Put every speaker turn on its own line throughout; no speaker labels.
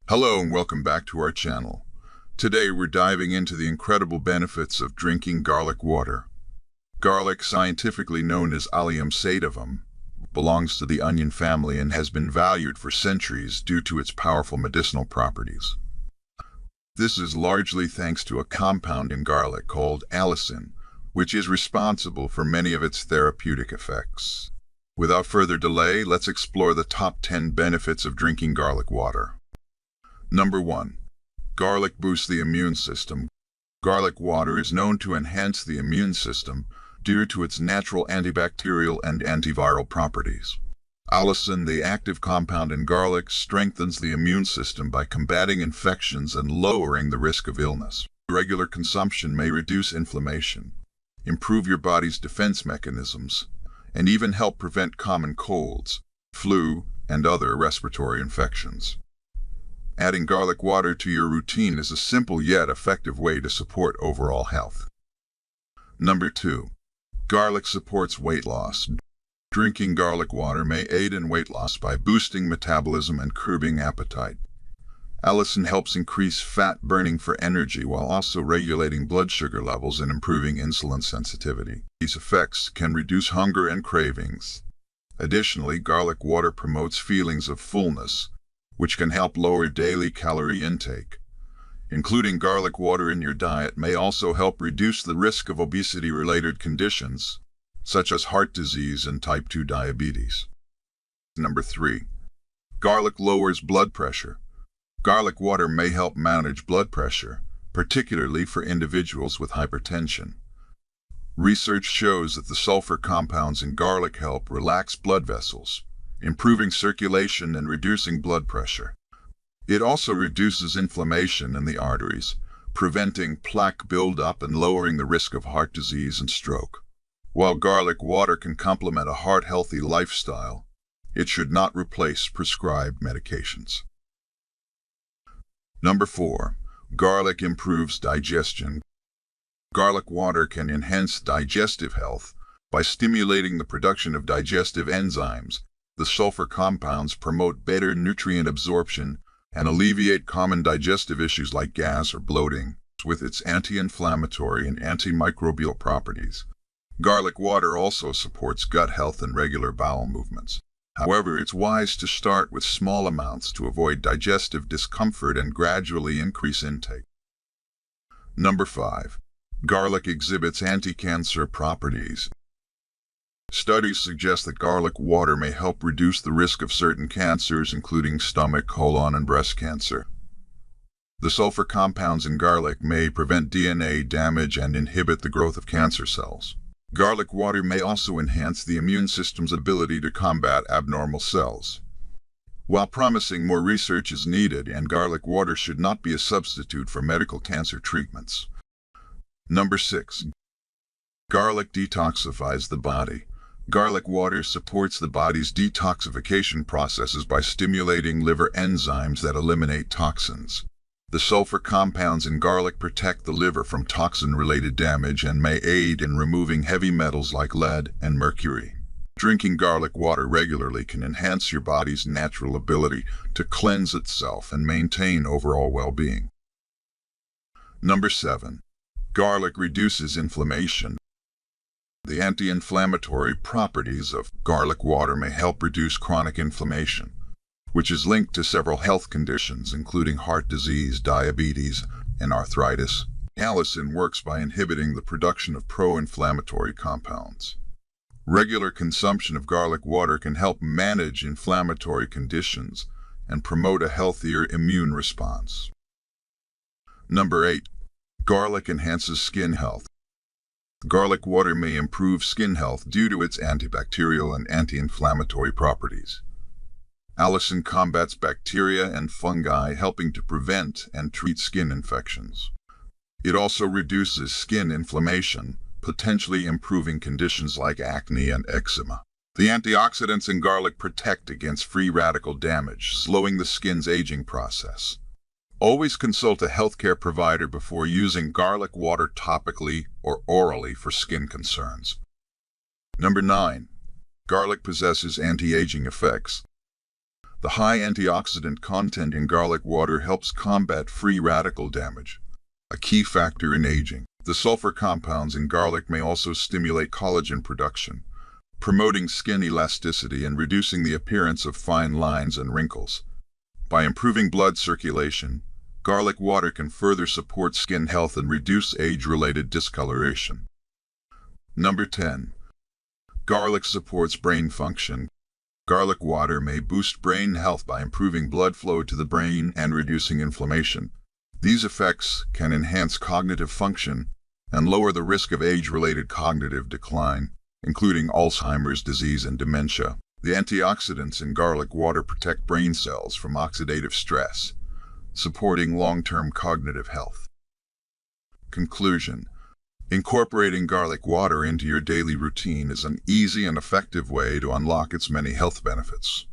Hello and welcome back to our channel. Today we're diving into the incredible benefits of drinking garlic water. Garlic, scientifically known as Allium sativum, belongs to the onion family and has been valued for centuries due to its powerful medicinal properties. This is largely thanks to a compound in garlic called Allicin, which is responsible for many of its therapeutic effects. Without further delay, let's explore the top 10 benefits of drinking garlic water. Number 1. Garlic boosts the immune system. Garlic water is known to enhance the immune system due to its natural antibacterial and antiviral properties. Allicin, the active compound in garlic, strengthens the immune system by combating infections and lowering the risk of illness. Regular consumption may reduce inflammation, improve your body's defense mechanisms, and even help prevent common colds, flu, and other respiratory infections. Adding garlic water to your routine is a simple yet effective way to support overall health. Number 2. Garlic supports weight loss. Drinking garlic water may aid in weight loss by boosting metabolism and curbing appetite. Allicin helps increase fat burning for energy while also regulating blood sugar levels and improving insulin sensitivity. These effects can reduce hunger and cravings. Additionally, garlic water promotes feelings of fullness, which can help lower daily calorie intake. Including garlic water in your diet may also help reduce the risk of obesity-related conditions, such as heart disease and type 2 diabetes. Number 3. Garlic lowers blood pressure. Garlic water may help manage blood pressure, particularly for individuals with hypertension. Research shows that the sulfur compounds in garlic help relax blood vessels, improving circulation and reducing blood pressure. It also reduces inflammation in the arteries, preventing plaque buildup and lowering the risk of heart disease and stroke. While garlic water can complement a heart-healthy lifestyle, it should not replace prescribed medications. Number 4. Garlic improves digestion. Garlic water can enhance digestive health by stimulating the production of digestive enzymes. The sulfur compounds promote better nutrient absorption and alleviate common digestive issues like gas or bloating. With its anti-inflammatory and antimicrobial properties, garlic water also supports gut health and regular bowel movements. However, it's wise to start with small amounts to avoid digestive discomfort and gradually increase intake. Number 5. Garlic exhibits anti-cancer properties. Studies suggest that garlic water may help reduce the risk of certain cancers, including stomach, colon, and breast cancer. The sulfur compounds in garlic may prevent DNA damage and inhibit the growth of cancer cells. Garlic water may also enhance the immune system's ability to combat abnormal cells. While promising, more research is needed, and garlic water should not be a substitute for medical cancer treatments. Number 6. Garlic detoxifies the body. Garlic water supports the body's detoxification processes by stimulating liver enzymes that eliminate toxins. The sulfur compounds in garlic protect the liver from toxin-related damage and may aid in removing heavy metals like lead and mercury. Drinking garlic water regularly can enhance your body's natural ability to cleanse itself and maintain overall well-being. Number 7. Garlic reduces inflammation. The anti-inflammatory properties of garlic water may help reduce chronic inflammation, which is linked to several health conditions, including heart disease, diabetes, and arthritis. Allicin works by inhibiting the production of pro-inflammatory compounds. Regular consumption of garlic water can help manage inflammatory conditions and promote a healthier immune response. Number 8. Garlic enhances skin health. Garlic water may improve skin health due to its antibacterial and anti-inflammatory properties. Allicin combats bacteria and fungi, helping to prevent and treat skin infections. It also reduces skin inflammation, potentially improving conditions like acne and eczema. The antioxidants in garlic protect against free radical damage, slowing the skin's aging process. Always consult a healthcare provider before using garlic water topically or orally for skin concerns. Number 9. Garlic possesses anti-aging effects. The high antioxidant content in garlic water helps combat free radical damage, a key factor in aging. The sulfur compounds in garlic may also stimulate collagen production, promoting skin elasticity and reducing the appearance of fine lines and wrinkles. By improving blood circulation, garlic water can further support skin health and reduce age-related discoloration. Number 10. Garlic supports brain function. Garlic water may boost brain health by improving blood flow to the brain and reducing inflammation. These effects can enhance cognitive function and lower the risk of age-related cognitive decline, including Alzheimer's disease and dementia. The antioxidants in garlic water protect brain cells from oxidative stress, supporting long-term cognitive health. Conclusion: incorporating garlic water into your daily routine is an easy and effective way to unlock its many health benefits.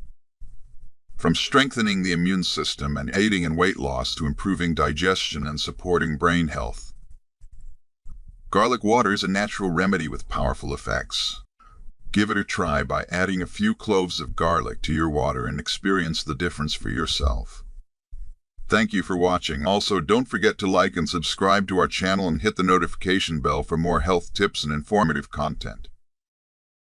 From strengthening the immune system and aiding in weight loss to improving digestion and supporting brain health, garlic water is a natural remedy with powerful effects. Give it a try by adding a few cloves of garlic to your water and experience the difference for yourself. Thank you for watching. Also, don't forget to like and subscribe to our channel and hit the notification bell for more health tips and informative content.